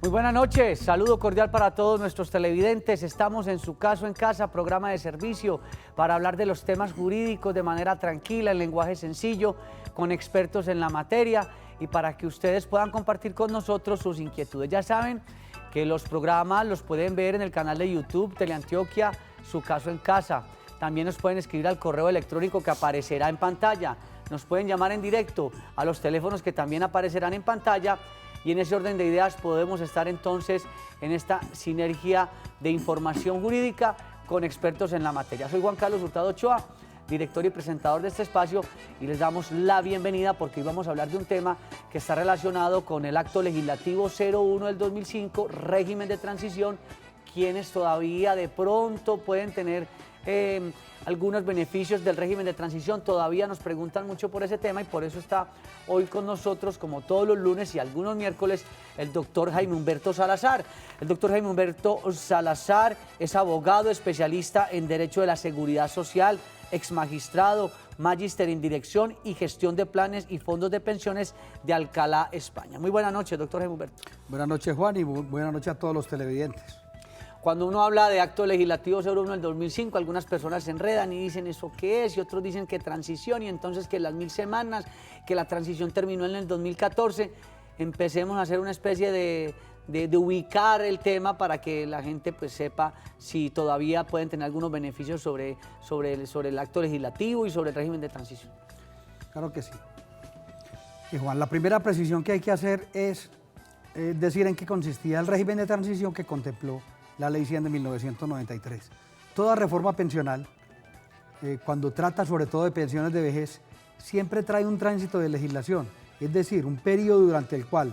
Muy buenas noches, saludo cordial para todos nuestros televidentes. Estamos en Su Caso en Casa, programa de servicio para hablar de los temas jurídicos de manera tranquila, en lenguaje sencillo, con expertos en la materia y para que ustedes puedan compartir con nosotros sus inquietudes. Ya saben que los programas los pueden ver en el canal de YouTube Teleantioquia, Su Caso en Casa. También nos pueden escribir al correo electrónico que aparecerá en pantalla. Nos pueden llamar en directo a los teléfonos que también aparecerán en pantalla. Y en ese orden de ideas podemos estar entonces en esta sinergia de información jurídica con expertos en la materia. Soy Juan Carlos Hurtado Ochoa, director y presentador de este espacio, y les damos la bienvenida porque hoy vamos a hablar de un tema que está relacionado con el Acto Legislativo 01 del 2005, régimen de transición, quienes todavía de pronto pueden tener algunos beneficios del régimen de transición. Todavía nos preguntan mucho por ese tema y por eso está hoy con nosotros, como todos los lunes y algunos miércoles, el doctor Jaime Humberto Salazar. El doctor Jaime Humberto Salazar es abogado especialista en Derecho de la Seguridad Social, exmagistrado, magíster en Dirección y Gestión de Planes y Fondos de Pensiones de Alcalá, España. Muy buenas noches, doctor Jaime Humberto. Buenas noches, Juan, y buenas noches a todos los televidentes. Cuando uno habla de Acto Legislativo 01 del 2005, algunas personas se enredan y dicen ¿eso qué es? Y otros dicen que transición, y entonces que las 1000 semanas, que la transición terminó en el 2014. Empecemos a hacer una especie de ubicar el tema para que la gente pues sepa si todavía pueden tener algunos beneficios sobre el Acto Legislativo y sobre el régimen de transición. Claro que sí. Y Juan, la primera precisión que hay que hacer es decir en qué consistía el régimen de transición que contempló la Ley 100 de 1993. Toda reforma pensional, cuando trata sobre todo de pensiones de vejez, siempre trae un tránsito de legislación, es decir, un periodo durante el cual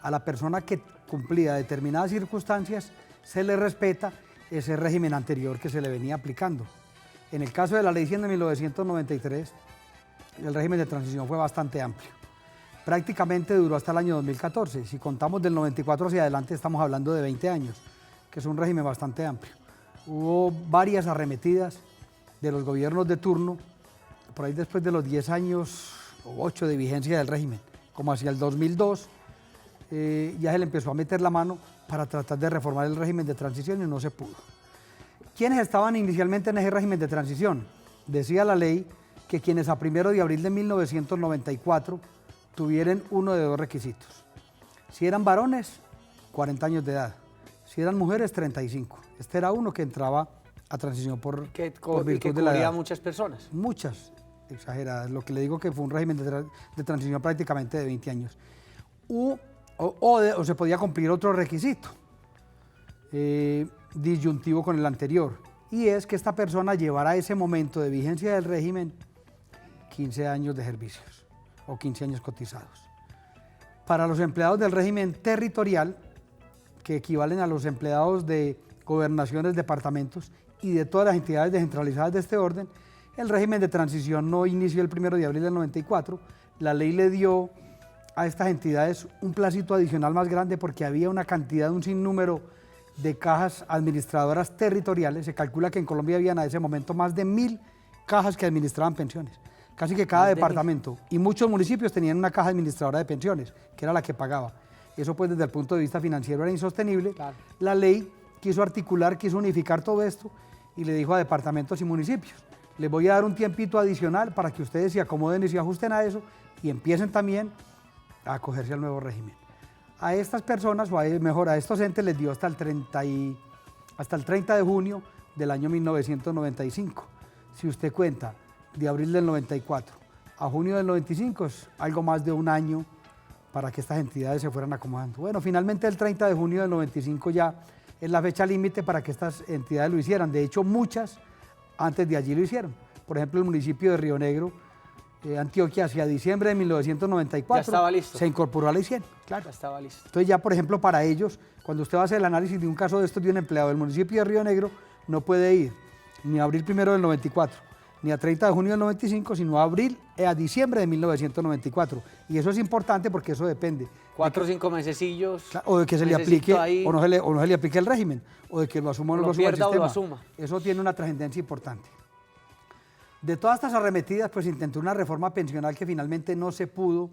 a la persona que cumplía determinadas circunstancias se le respeta ese régimen anterior que se le venía aplicando. En el caso de la Ley 100 de 1993, el régimen de transición fue bastante amplio. Prácticamente duró hasta el año 2014. Si contamos del 94 hacia adelante, estamos hablando de 20 años. Que es un régimen bastante amplio. Hubo varias arremetidas de los gobiernos de turno, por ahí después de los 10 años o 8 de vigencia del régimen, como hacia el 2002, ya se le empezó a meter la mano para tratar de reformar el régimen de transición y no se pudo. ¿Quiénes estaban inicialmente en ese régimen de transición? Decía la ley que quienes a 1 de abril de 1994 tuvieran uno de dos requisitos. Si eran varones, 40 años de edad. Si eran mujeres, 35. Este era uno que entraba a transición por virtud de la edad. Muchas personas. Muchas, exageradas. Lo que le digo que fue un régimen de transición prácticamente de 20 años. O se podía cumplir otro requisito, disyuntivo con el anterior, y es que esta persona llevara a ese momento de vigencia del régimen 15 años de servicios o 15 años cotizados. Para los empleados del régimen territorial, que equivalen a los empleados de gobernaciones, departamentos y de todas las entidades descentralizadas de este orden, el régimen de transición no inició el 1 de abril del 94. La ley le dio a estas entidades un placito adicional más grande porque había una cantidad, un sinnúmero de cajas administradoras territoriales. Se calcula que en Colombia habían a ese momento más de 1000 cajas que administraban pensiones. Casi que cada departamento y muchos municipios tenían una caja administradora de pensiones, que era la que pagaba. Eso pues desde el punto de vista financiero era insostenible. Claro. La ley quiso articular, quiso unificar todo esto y le dijo a departamentos y municipios, les voy a dar un tiempito adicional para que ustedes se acomoden y se ajusten a eso y empiecen también a acogerse al nuevo régimen. A estas personas, o mejor a estos entes les dio hasta el 30 de junio del año 1995. Si usted cuenta de abril del 94 a junio del 95 es algo más de un año para que estas entidades se fueran acomodando. Bueno, finalmente el 30 de junio del 95 ya es la fecha límite para que estas entidades lo hicieran. De hecho, muchas antes de allí lo hicieron. Por ejemplo, el municipio de Río Negro, Antioquia, hacia diciembre de 1994, ya estaba listo. Se incorporó a la Ley 100. Claro. Ya estaba listo. Entonces ya, por ejemplo, para ellos, cuando usted va a hacer el análisis de un caso de estos de un empleado del municipio de Río Negro, no puede ir ni a abril 1 del 94, ni a 30 de junio del 95, sino a diciembre de 1994. Y eso es importante porque eso depende. 4 o 5 mesecillos. O de que se le aplique o no se le aplique el régimen, o de que lo asuma o no lo asuma el sistema. O lo asuma. Eso tiene una trascendencia importante. De todas estas arremetidas, pues intentó una reforma pensional que finalmente no se pudo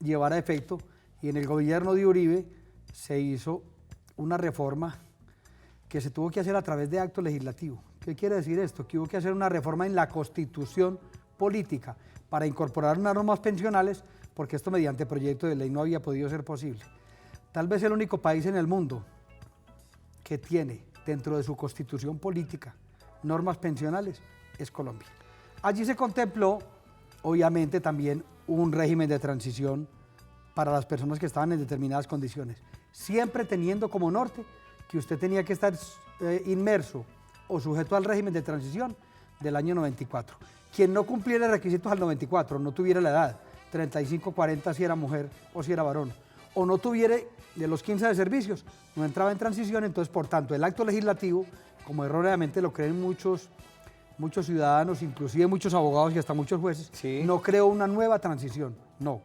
llevar a efecto, y en el gobierno de Uribe se hizo una reforma que se tuvo que hacer a través de acto legislativo. ¿Qué quiere decir esto? Que hubo que hacer una reforma en la Constitución política para incorporar unas normas pensionales, porque esto mediante proyecto de ley no había podido ser posible. Tal vez el único país en el mundo que tiene dentro de su Constitución política normas pensionales es Colombia. Allí se contempló, obviamente, también un régimen de transición para las personas que estaban en determinadas condiciones, siempre teniendo como norte que usted tenía que estar inmerso o sujeto al régimen de transición del año 94. Quien no cumpliera requisitos al 94, no tuviera la edad, 35, 40 si era mujer o si era varón, o no tuviera de los 15 de servicios, no entraba en transición. Entonces, por tanto, el acto legislativo, como erróneamente lo creen muchos ciudadanos, inclusive muchos abogados y hasta muchos jueces, sí, no creó una nueva transición, no.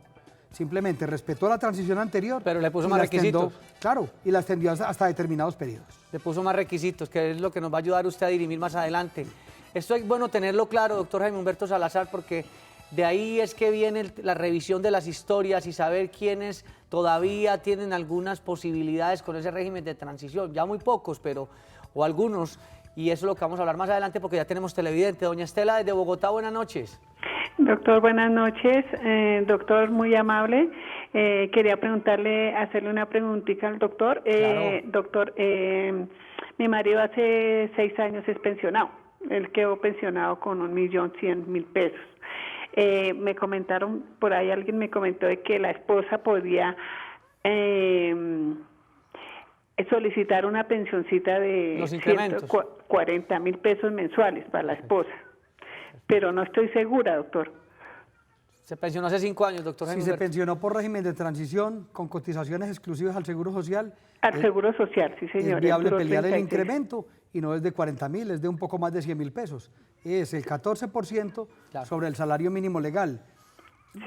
Simplemente respetó la transición anterior. Pero le puso más requisitos. Claro, y la extendió hasta determinados periodos. Le puso más requisitos, que es lo que nos va a ayudar usted a dirimir más adelante. Esto es bueno tenerlo claro, doctor Jaime Humberto Salazar, porque de ahí es que viene la revisión de las historias y saber quiénes todavía tienen algunas posibilidades con ese régimen de transición. Ya muy pocos, pero o algunos, y eso es lo que vamos a hablar más adelante porque ya tenemos televidente. Doña Estela desde Bogotá, buenas noches. Doctor, buenas noches. Doctor, muy amable. Quería hacerle una preguntita al doctor. Claro. Doctor, mi marido hace 6 años es pensionado. Él quedó pensionado con 1.100.000 pesos. Me comentaron, por ahí alguien me comentó de que la esposa podía solicitar una pensioncita de 140.000 pesos mensuales para la esposa. Pero no estoy segura, doctor. Se pensionó hace 5 años, doctor Jaime Si Humberto. se pensionó por régimen de transición con cotizaciones exclusivas al Seguro Social. Al Seguro Social, sí, señor. Es viable pelear el incremento y no es de 40.000, es de un poco más de 100.000 pesos. Es el 14% sobre el salario mínimo legal.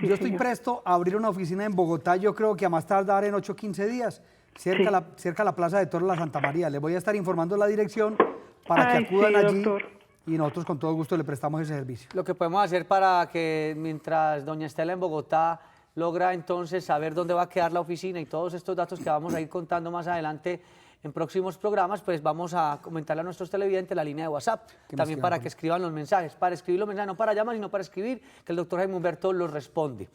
Sí, yo estoy presto a abrir una oficina en Bogotá, yo creo que a más tardar en 8 o 15 días, cerca a la Plaza de Toros La Santa María. Les voy a estar informando la dirección para que acudan allí. Doctor. Y nosotros con todo gusto le prestamos ese servicio. Lo que podemos hacer para que mientras doña Estela en Bogotá logra entonces saber dónde va a quedar la oficina y todos estos datos que vamos a ir contando más adelante en próximos programas, pues vamos a comentarle a nuestros televidentes la línea de WhatsApp, también para que escriban los mensajes, para escribir los mensajes, no para llamar, sino para escribir, que el doctor Jaime Humberto los responde.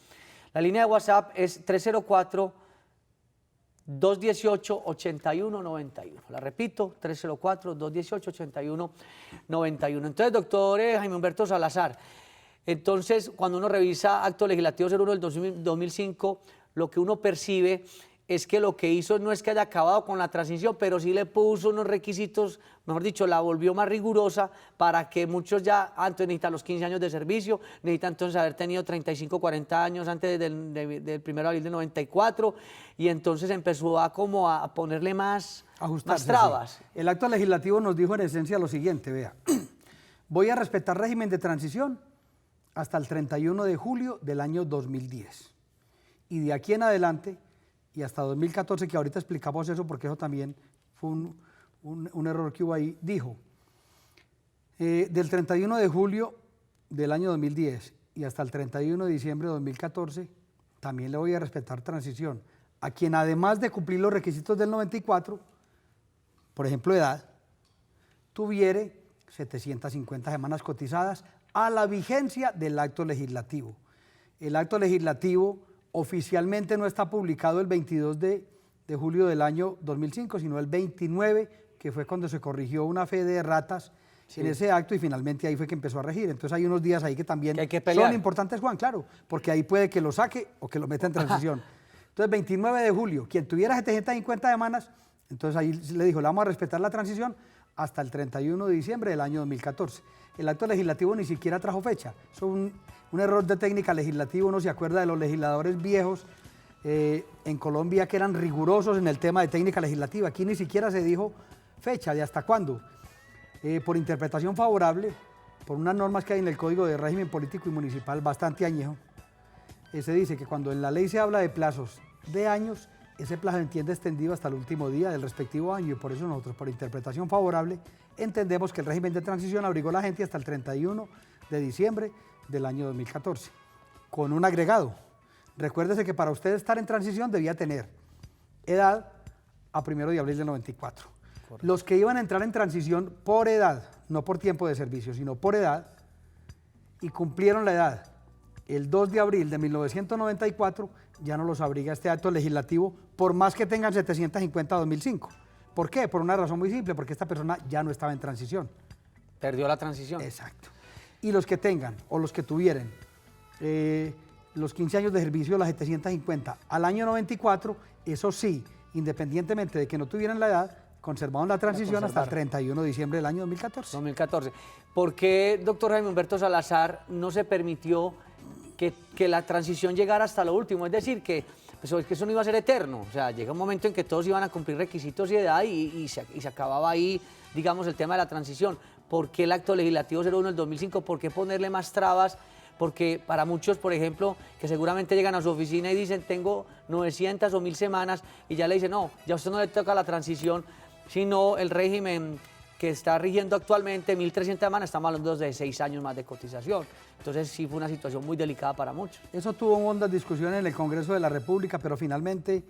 La línea de WhatsApp es 304-218-8191. La repito, 304-218-8191. Entonces, doctor Jaime Humberto Salazar, entonces, cuando uno revisa Acto Legislativo 01 del 2005, lo que uno percibe es que lo que hizo no es que haya acabado con la transición, pero sí le puso unos requisitos, mejor dicho, la volvió más rigurosa para que muchos ya antes necesitan los 15 años de servicio, necesitan entonces haber tenido 35, 40 años antes del 1 de abril del 94, y entonces empezó a ponerle más trabas. Sí. El acto legislativo nos dijo en esencia lo siguiente, vea, voy a respetar régimen de transición hasta el 31 de julio del año 2010, y de aquí en adelante y hasta 2014, que ahorita explicamos eso porque eso también fue un error que hubo ahí, dijo, del 31 de julio del año 2010 y hasta el 31 de diciembre de 2014, también le voy a respetar transición a quien además de cumplir los requisitos del 94, por ejemplo edad, tuviere 750 semanas cotizadas a la vigencia del acto legislativo. El acto legislativo oficialmente no está publicado el 22 de julio del año 2005, sino el 29, que fue cuando se corrigió una fe de erratas en ese acto y finalmente ahí fue que empezó a regir. Entonces hay unos días ahí que también son importantes, Juan, claro, porque ahí puede que lo saque o que lo meta en transición. Entonces 29 de julio, quien tuviera 750 semanas, entonces ahí le dijo, le vamos a respetar la transición hasta el 31 de diciembre del año 2014. El acto legislativo ni siquiera trajo fecha. Eso es un error de técnica legislativa. Uno se acuerda de los legisladores viejos en Colombia que eran rigurosos en el tema de técnica legislativa. Aquí ni siquiera se dijo fecha, de hasta cuándo. Por interpretación favorable, por unas normas que hay en el Código de Régimen Político y Municipal bastante añejo, se dice que cuando en la ley se habla de plazos de años, ese plazo entiende extendido hasta el último día del respectivo año, y por eso nosotros, por interpretación favorable, entendemos que el régimen de transición abrigó a la gente hasta el 31 de diciembre del año 2014, con un agregado. Recuérdese que para usted estar en transición debía tener edad, a 1 de abril del 94. Correcto. Los que iban a entrar en transición por edad, no por tiempo de servicio, sino por edad, y cumplieron la edad el 2 de abril de 1994, ya no los abriga este acto legislativo, por más que tengan 750 a 2005. ¿Por qué? Por una razón muy simple, porque esta persona ya no estaba en transición. Perdió la transición. Exacto. Y los que tengan, o los que tuvieran, los 15 años de servicio, las 750 al año 94, eso sí, independientemente de que no tuvieran la edad, conservaron la transición hasta el 31 de diciembre del año 2014. 2014. ¿Por qué, doctor Jaime Humberto Salazar, no se permitió que la transición llegara hasta lo último? Es decir, que eso no iba a ser eterno. O sea, llega un momento en que todos iban a cumplir requisitos y edad y se acababa ahí, digamos, el tema de la transición. ¿Por qué el acto legislativo 01 del 2005? ¿Por qué ponerle más trabas? Porque para muchos, por ejemplo, que seguramente llegan a su oficina y dicen, tengo 900 o 1000 semanas, y ya le dicen, no, ya a usted no le toca la transición, sino el régimen que está rigiendo actualmente, 1300 semanas, estamos hablando de 6 años más de cotización. Entonces sí fue una situación muy delicada para muchos. Eso tuvo hondas discusiones en el Congreso de la República, pero finalmente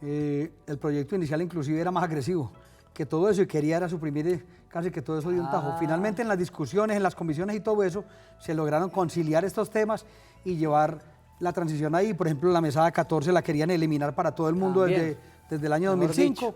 el proyecto inicial inclusive era más agresivo que todo eso y quería era suprimir casi que todo eso de un tajo. Finalmente en las discusiones, en las comisiones y todo eso, se lograron conciliar estos temas y llevar la transición ahí. Por ejemplo, la mesada 14 la querían eliminar para todo el mundo desde el año 2005.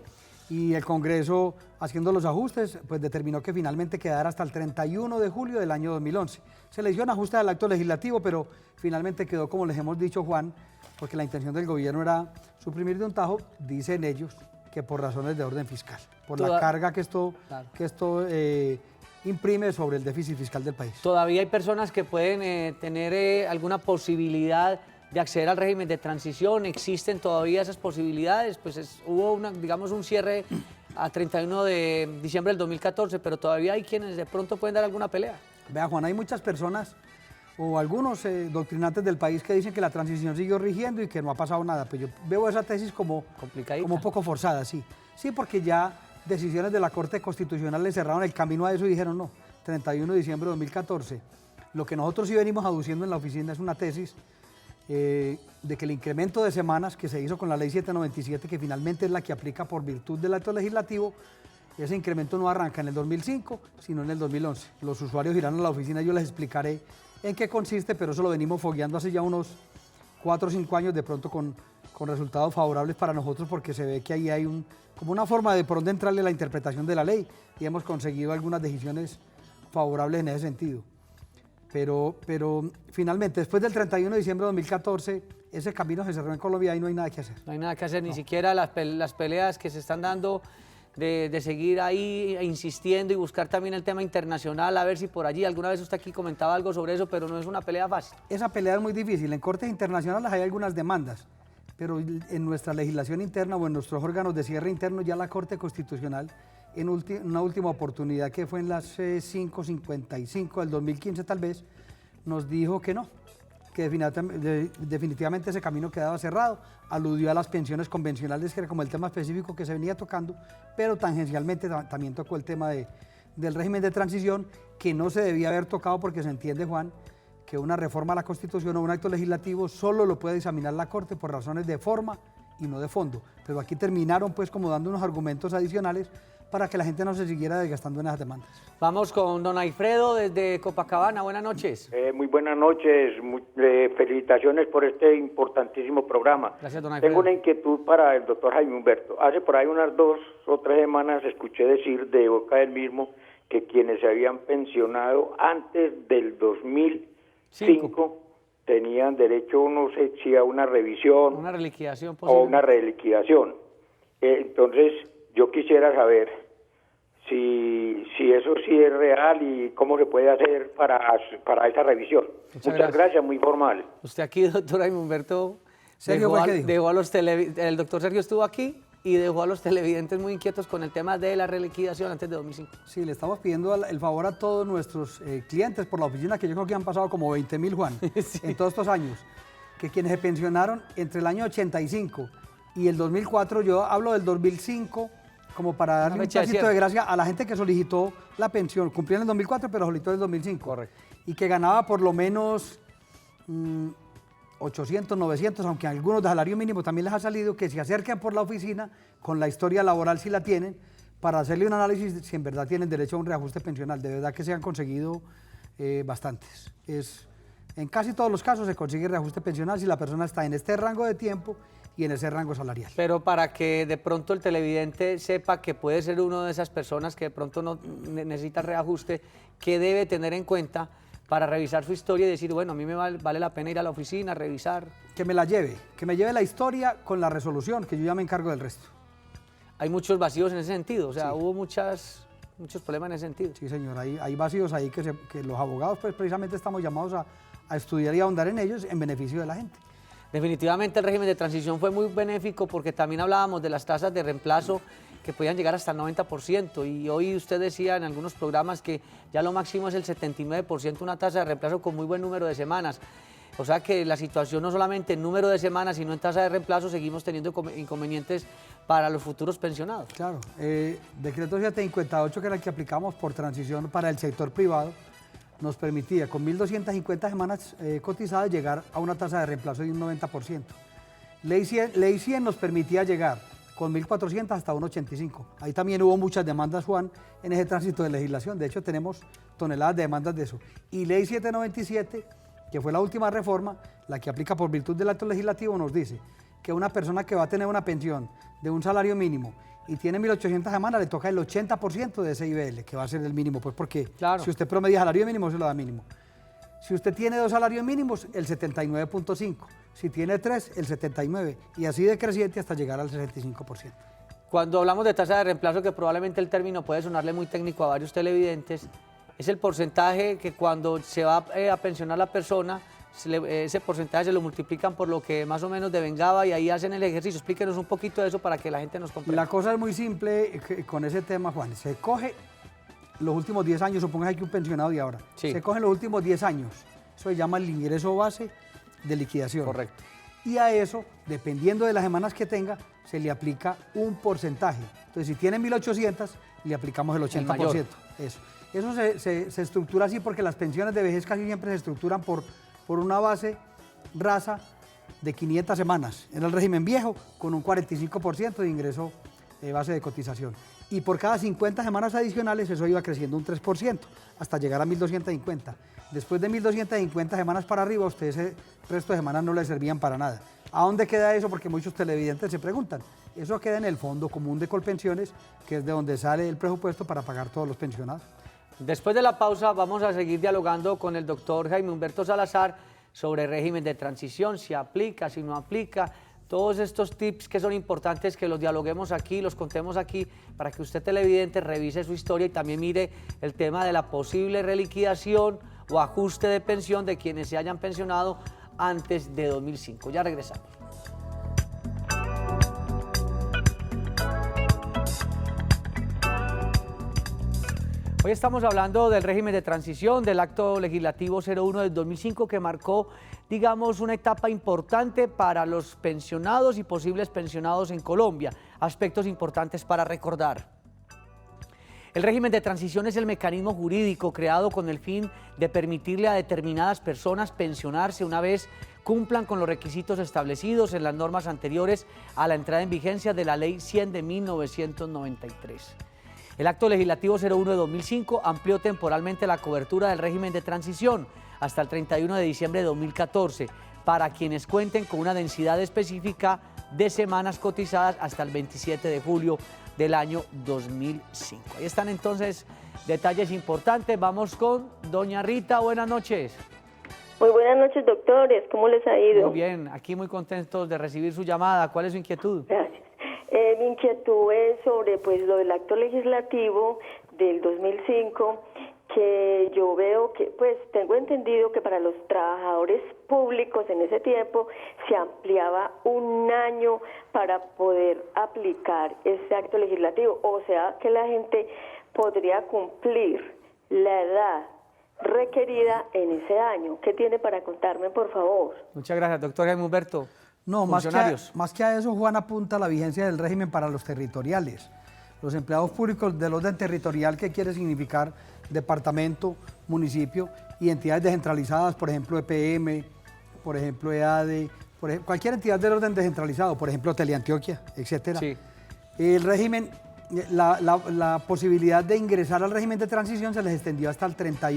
Y el Congreso, haciendo los ajustes, pues determinó que finalmente quedara hasta el 31 de julio del año 2011. Se le hizo un ajuste al acto legislativo, pero finalmente quedó, como les hemos dicho, Juan, porque la intención del gobierno era suprimir de un tajo, dicen ellos, que por razones de orden fiscal, por la carga que esto imprime sobre el déficit fiscal del país. Todavía hay personas que pueden tener alguna posibilidad de acceder al régimen de transición. ¿Existen todavía esas posibilidades? Pues hubo digamos un cierre a 31 de diciembre del 2014, pero todavía hay quienes de pronto pueden dar alguna pelea. Vea, Juan, hay muchas personas o algunos doctrinantes del país que dicen que la transición siguió rigiendo y que no ha pasado nada. Pues yo veo esa tesis como un poco forzada, sí. Sí, porque ya decisiones de la Corte Constitucional le cerraron el camino a eso y dijeron no, 31 de diciembre de 2014. Lo que nosotros sí venimos aduciendo en la oficina es una tesis de que el incremento de semanas que se hizo con la ley 797, que finalmente es la que aplica por virtud del acto legislativo, ese incremento no arranca en el 2005, sino en el 2011. Los usuarios irán a la oficina, yo les explicaré en qué consiste, pero eso lo venimos fogueando hace ya unos 4 o 5 años, de pronto con resultados favorables para nosotros, porque se ve que ahí hay como una forma de por dónde entrarle la interpretación de la ley, y hemos conseguido algunas decisiones favorables en ese sentido. Pero finalmente, después del 31 de diciembre de 2014, ese camino se cerró en Colombia y no hay nada que hacer. No hay nada que hacer, ni siquiera las peleas que se están dando de seguir ahí insistiendo y buscar también el tema internacional, a ver si por allí, alguna vez usted aquí comentaba algo sobre eso, pero no es una pelea fácil. Esa pelea es muy difícil. En cortes internacionales hay algunas demandas, pero en nuestra legislación interna o en nuestros órganos de cierre interno, ya la Corte Constitucional, en una última oportunidad que fue en las 555 del 2015 tal vez, nos dijo que no, que definitivamente ese camino quedaba cerrado, aludió a las pensiones convencionales, que era como el tema específico que se venía tocando, pero tangencialmente también tocó el tema del régimen de transición, que no se debía haber tocado porque se entiende, Juan, que una reforma a la Constitución o un acto legislativo solo lo puede examinar la Corte por razones de forma y no de fondo. Pero aquí terminaron pues como dando unos argumentos adicionales para que la gente no se siguiera desgastando en esas demandas. Vamos con don Alfredo desde Copacabana. Buenas noches. Muy buenas noches. Felicitaciones por este importantísimo programa. Gracias, don Alfredo. Tengo una inquietud para el doctor Jaime Humberto. Hace por ahí unas 2 o 3 semanas escuché decir de boca del mismo que quienes se habían pensionado antes del 2005 tenían derecho, no sé si a una revisión. Una reliquidación posible. O una reliquidación. Entonces, yo quisiera saber si eso sí es real y cómo se puede hacer para esa revisión. Muchas gracias, muy formal. Usted aquí, doctor Jaime Humberto, Sergio, dejó a los el doctor Sergio estuvo aquí y dejó a los televidentes muy inquietos con el tema de la reliquidación antes de 2005. Sí, le estamos pidiendo el favor a todos nuestros clientes por la oficina, que yo creo que han pasado como 20.000, Juan, sí, en todos estos años, que quienes se pensionaron entre el año 85 y el 2004, yo hablo del 2005, como para darle un pedacito de gracia a la gente que solicitó la pensión, cumplió en el 2004, pero solicitó en el 2005. Correcto. Y que ganaba por lo menos 800, 900, aunque a algunos de salario mínimo también les ha salido, que se acerquen por la oficina con la historia laboral si la tienen, para hacerle un análisis si en verdad tienen derecho a un reajuste pensional. De verdad que se han conseguido bastantes. En casi todos los casos se consigue reajuste pensional si la persona está en este rango de tiempo y en ese rango salarial. Pero para que de pronto el televidente sepa que puede ser uno de esas personas que de pronto no necesita reajuste, ¿qué debe tener en cuenta para revisar su historia y decir, bueno, a mí me vale la pena ir a la oficina, revisar? Que me lleve la historia con la resolución, que yo ya me encargo del resto. Hay muchos vacíos en ese sentido, o sea, Sí. hubo muchos problemas en ese sentido. Sí, señor, hay vacíos ahí que los abogados pues precisamente estamos llamados a estudiar y a ahondar en ellos en beneficio de la gente. Definitivamente el régimen de transición fue muy benéfico porque también hablábamos de las tasas de reemplazo que podían llegar hasta el 90%, y hoy usted decía en algunos programas que ya lo máximo es el 79%, una tasa de reemplazo con muy buen número de semanas. O sea que la situación no solamente en número de semanas, sino en tasa de reemplazo, seguimos teniendo inconvenientes para los futuros pensionados. Claro, decreto 758, que era el que aplicamos por transición para el sector privado, nos permitía con 1.250 semanas cotizadas llegar a una tasa de reemplazo de un 90%. Ley 100 nos permitía llegar con 1.400 hasta un 85%. Ahí también hubo muchas demandas, Juan, en ese tránsito de legislación. De hecho, tenemos toneladas de demandas de eso. Y Ley 797, que fue la última reforma, la que aplica por virtud del acto legislativo, nos dice que una persona que va a tener una pensión de un salario mínimo y tiene 1.800 semanas, le toca el 80% de ese IBL, que va a ser el mínimo, pues porque claro, si usted promedia salario mínimo, se lo da mínimo. Si usted tiene 2 salarios mínimos, el 79.5%. Si tiene 3, el 79%. Y así decreciente hasta llegar al 65%. Cuando hablamos de tasa de reemplazo, que probablemente el término puede sonarle muy técnico a varios televidentes, es el porcentaje que cuando se va a pensionar la persona, ese porcentaje se lo multiplican por lo que más o menos devengaba y ahí hacen el ejercicio. Explíquenos un poquito de eso para que la gente nos comprenda. La cosa es muy simple con ese tema, Juan. Se coge los últimos 10 años, supongamos que un pensionado de ahora. Sí. Se cogen los últimos 10 años. Eso se llama el ingreso base de liquidación. Correcto. Y a eso, dependiendo de las semanas que tenga, se le aplica un porcentaje. Entonces, si tiene 1.800, le aplicamos el 80%. mayor. Eso se estructura así porque las pensiones de vejez casi siempre se estructuran por una base rasa de 500 semanas en el régimen viejo, con un 45% de ingreso de base de cotización. Y por cada 50 semanas adicionales eso iba creciendo un 3%, hasta llegar a 1.250. Después de 1.250 semanas para arriba, a usted ese resto de semanas no le servían para nada. ¿A dónde queda eso? Porque muchos televidentes se preguntan. Eso queda en el Fondo Común de Colpensiones, que es de donde sale el presupuesto para pagar todos los pensionados. Después de la pausa vamos a seguir dialogando con el doctor Jaime Humberto Salazar sobre régimen de transición, si aplica, si no aplica, todos estos tips que son importantes que los dialoguemos aquí, los contemos aquí, para que usted televidente revise su historia y también mire el tema de la posible reliquidación o ajuste de pensión de quienes se hayan pensionado antes de 2005. Ya regresamos. Hoy estamos hablando del régimen de transición, del acto legislativo 01 del 2005 que marcó, digamos, una etapa importante para los pensionados y posibles pensionados en Colombia. Aspectos importantes para recordar. El régimen de transición es el mecanismo jurídico creado con el fin de permitirle a determinadas personas pensionarse una vez cumplan con los requisitos establecidos en las normas anteriores a la entrada en vigencia de la Ley 100 de 1993. El acto legislativo 01 de 2005 amplió temporalmente la cobertura del régimen de transición hasta el 31 de diciembre de 2014 para quienes cuenten con una densidad específica de semanas cotizadas hasta el 27 de julio del año 2005. Ahí están entonces detalles importantes. Vamos con doña Rita. Buenas noches. Muy buenas noches, doctores. ¿Cómo les ha ido? Muy bien, aquí muy contentos de recibir su llamada. ¿Cuál es su inquietud? Gracias. Mi inquietud es sobre lo del acto legislativo del 2005, que yo veo que, tengo entendido que para los trabajadores públicos en ese tiempo se ampliaba un año para poder aplicar ese acto legislativo, o sea que la gente podría cumplir la edad requerida en ese año. ¿Qué tiene para contarme, por favor? Muchas gracias, doctor Jaime Humberto. No, más que a eso, Juan apunta la vigencia del régimen para los territoriales. Los empleados públicos del orden territorial, que quiere significar departamento, municipio y entidades descentralizadas, por ejemplo, EPM, por ejemplo EADE, cualquier entidad del orden descentralizado, por ejemplo Teleantioquia, etcétera. Sí. El régimen, la posibilidad de ingresar al régimen de transición se les extendió hasta el 30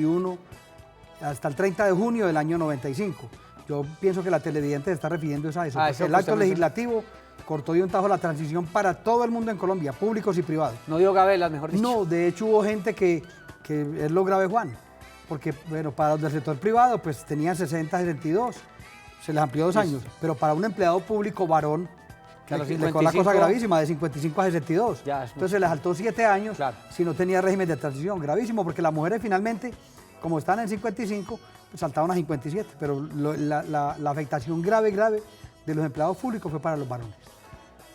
de junio del año 95. Yo pienso que la televidente se está refiriendo a eso, porque el acto legislativo cortó de un tajo la transición para todo el mundo en Colombia, públicos y privados. No dio gabelas, mejor dicho. No, de hecho hubo gente que es lo grave, Juan, porque bueno, para los del sector privado pues tenían 60, 62, se les amplió 2 años, pero para un empleado público varón, que le quedó la cosa gravísima, de 55 a 62. Entonces se les saltó 7 años si no tenía régimen de transición, gravísimo, porque las mujeres finalmente, como están en 55, pues saltaron a 57, pero la afectación grave de los empleados públicos fue para los varones.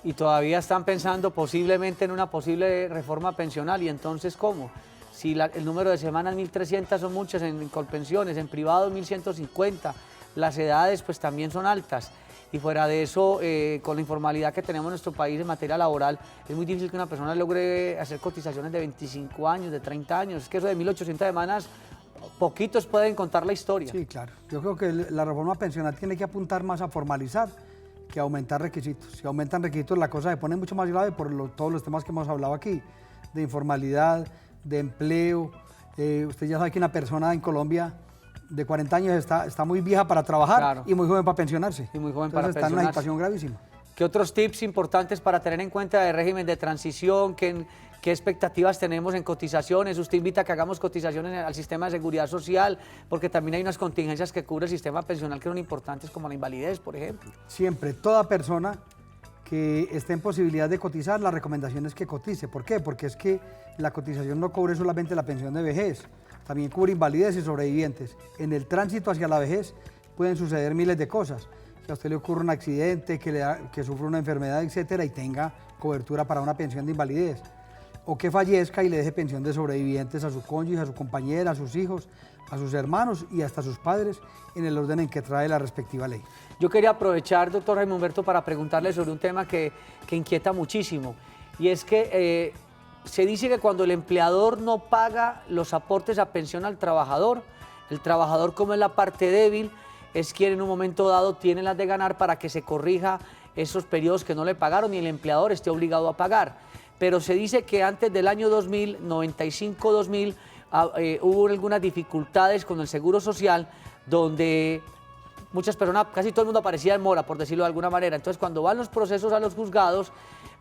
Y todavía están pensando posiblemente en una posible reforma pensional, y entonces ¿cómo? Si el número de semanas 1.300 son muchas en Colpensiones, en privado 1.150, las edades pues también son altas. Y fuera de eso, con la informalidad que tenemos en nuestro país en materia laboral, es muy difícil que una persona logre hacer cotizaciones de 25 años, de 30 años. Es que eso de 1.800 semanas, poquitos pueden contar la historia. Sí, claro. Yo creo que la reforma pensional tiene que apuntar más a formalizar que a aumentar requisitos. Si aumentan requisitos, la cosa se pone mucho más grave por todos los temas que hemos hablado aquí, de informalidad, de empleo. Usted ya sabe que una persona en Colombia de 40 años está muy vieja para trabajar y muy joven para pensionarse. Y muy joven Entonces está en una situación gravísima. ¿Qué otros tips importantes para tener en cuenta del régimen de transición? ¿Qué expectativas tenemos en cotizaciones? Usted invita a que hagamos cotizaciones al sistema de seguridad social, porque también hay unas contingencias que cubre el sistema pensional que son importantes, como la invalidez, por ejemplo. Siempre, toda persona que esté en posibilidad de cotizar, la recomendación es que cotice. ¿Por qué? Porque es que la cotización no cubre solamente la pensión de vejez, también cubre invalidez y sobrevivientes. En el tránsito hacia la vejez pueden suceder miles de cosas. Si a usted le ocurre un accidente, que sufra una enfermedad, etcétera, y tenga cobertura para una pensión de invalidez, o que fallezca y le deje pensión de sobrevivientes a su cónyuge, a su compañera, a sus hijos, a sus hermanos y hasta a sus padres, en el orden en que trae la respectiva ley. Yo quería aprovechar, doctor Jaime Humberto, para preguntarle sobre un tema que inquieta muchísimo, y es que se dice que cuando el empleador no paga los aportes a pensión al trabajador, el trabajador, como es la parte débil, es quien en un momento dado tiene las de ganar para que se corrija esos periodos que no le pagaron y el empleador esté obligado a pagar. Pero se dice que antes del año 2000, 95-2000, hubo algunas dificultades con el Seguro Social, donde muchas personas, casi todo el mundo aparecía en mora, por decirlo de alguna manera. Entonces, cuando van los procesos a los juzgados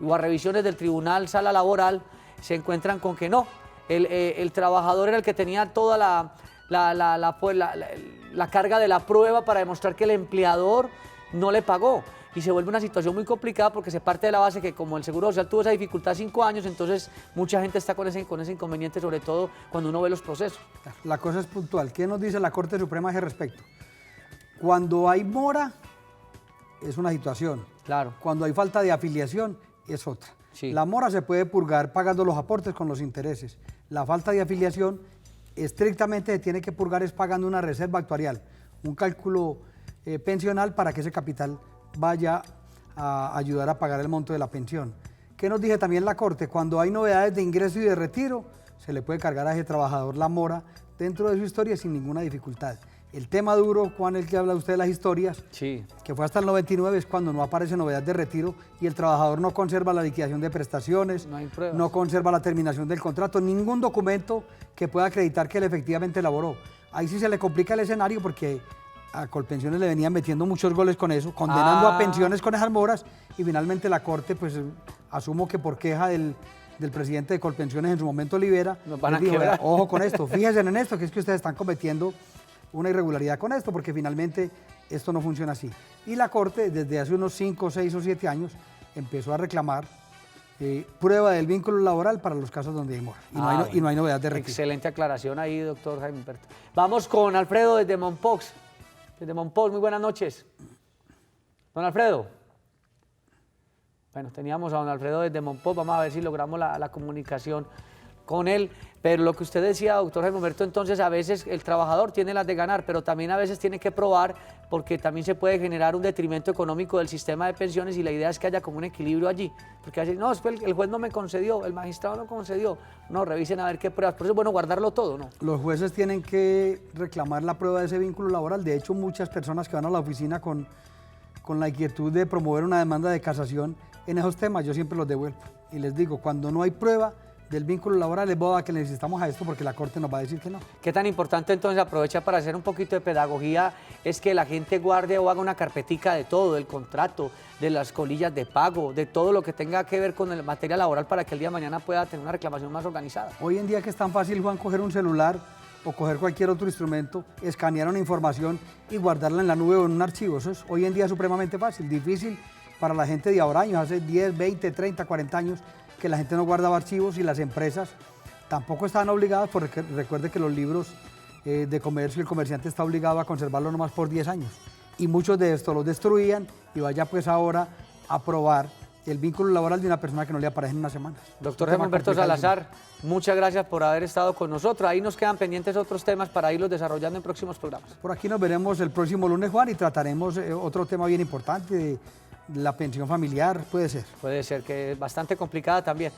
o a revisiones del Tribunal Sala Laboral, se encuentran con que no, el trabajador era el que tenía toda la carga de la prueba para demostrar que el empleador no le pagó. Y se vuelve una situación muy complicada porque se parte de la base que como el Seguro Social tuvo esa dificultad 5 años, entonces mucha gente está con ese inconveniente, sobre todo cuando uno ve los procesos. La cosa es puntual. ¿Qué nos dice la Corte Suprema a ese respecto? Cuando hay mora, es una situación. Claro. Cuando hay falta de afiliación, es otra. Sí. La mora se puede purgar pagando los aportes con los intereses. La falta de afiliación estrictamente se tiene que purgar es pagando una reserva actuarial, un cálculo pensional para que ese capital vaya a ayudar a pagar el monto de la pensión. ¿Qué nos dice también la Corte? Cuando hay novedades de ingreso y de retiro, se le puede cargar a ese trabajador la mora dentro de su historia sin ninguna dificultad. El tema duro, Juan, el que habla usted de las historias, sí, que fue hasta el 99, es cuando no aparece novedad de retiro y el trabajador no conserva la liquidación de prestaciones, no conserva la terminación del contrato, ningún documento que pueda acreditar que él efectivamente laboró. Ahí sí se le complica el escenario porque a Colpensiones le venían metiendo muchos goles con eso, condenando a pensiones con esas moras, y finalmente la Corte, pues asumo que por queja del presidente de Colpensiones en su momento libera, nos van a dijo, quebrar. Ojo con esto, fíjense en esto, que es que ustedes están cometiendo una irregularidad con esto, porque finalmente esto no funciona así. Y la Corte, desde hace unos 5, 6 o 7 años, empezó a reclamar prueba del vínculo laboral para los casos donde hay mora. Y no hay novedad de retiro. Excelente aclaración ahí, doctor Jaime Humberto. Vamos con Alfredo desde Mompox. Desde Mompox, muy buenas noches. Don Alfredo. Bueno, teníamos a don Alfredo desde Mompox, vamos a ver si logramos la comunicación. con él. Pero lo que usted decía, doctor Jaime Humberto, entonces a veces el trabajador tiene las de ganar, pero también a veces tiene que probar, porque también se puede generar un detrimento económico del sistema de pensiones, y la idea es que haya como un equilibrio allí. Porque a veces, no, el juez no me concedió, el magistrado no concedió. No, revisen a ver qué pruebas. Por eso es bueno guardarlo todo, ¿no? Los jueces tienen que reclamar la prueba de ese vínculo laboral. De hecho, muchas personas que van a la oficina con la inquietud de promover una demanda de casación en esos temas, yo siempre los devuelvo. Y les digo, cuando no hay prueba del vínculo laboral, es boda que necesitamos a esto porque la Corte nos va a decir que no. ¿Qué tan importante entonces, aprovecha para hacer un poquito de pedagogía, es que la gente guarde o haga una carpetica de todo, del contrato, de las colillas de pago, de todo lo que tenga que ver con el materia laboral, para que el día de mañana pueda tener una reclamación más organizada? Hoy en día que es tan fácil, Juan, coger un celular o coger cualquier otro instrumento, escanear una información y guardarla en la nube o en un archivo. Eso es hoy en día supremamente fácil, difícil para la gente de ahora años, hace 10, 20, 30, 40 años, que la gente no guardaba archivos, y las empresas tampoco estaban obligadas, porque recuerde que los libros de comercio, el comerciante está obligado a conservarlos nomás por 10 años. Y muchos de estos los destruían, y vaya pues ahora a probar el vínculo laboral de una persona que no le aparece en unas semanas. Doctor Jaime Humberto Salazar, muchas gracias por haber estado con nosotros. Ahí nos quedan pendientes otros temas para irlos desarrollando en próximos programas. Por aquí nos veremos el próximo lunes, Juan, y trataremos otro tema bien importante de la pensión familiar, puede ser. Puede ser, que es bastante complicada también.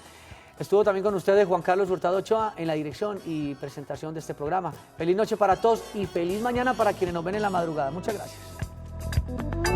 Estuvo también con ustedes Juan Carlos Hurtado Ochoa en la dirección y presentación de este programa. Feliz noche para todos y feliz mañana para quienes nos ven en la madrugada. Muchas gracias.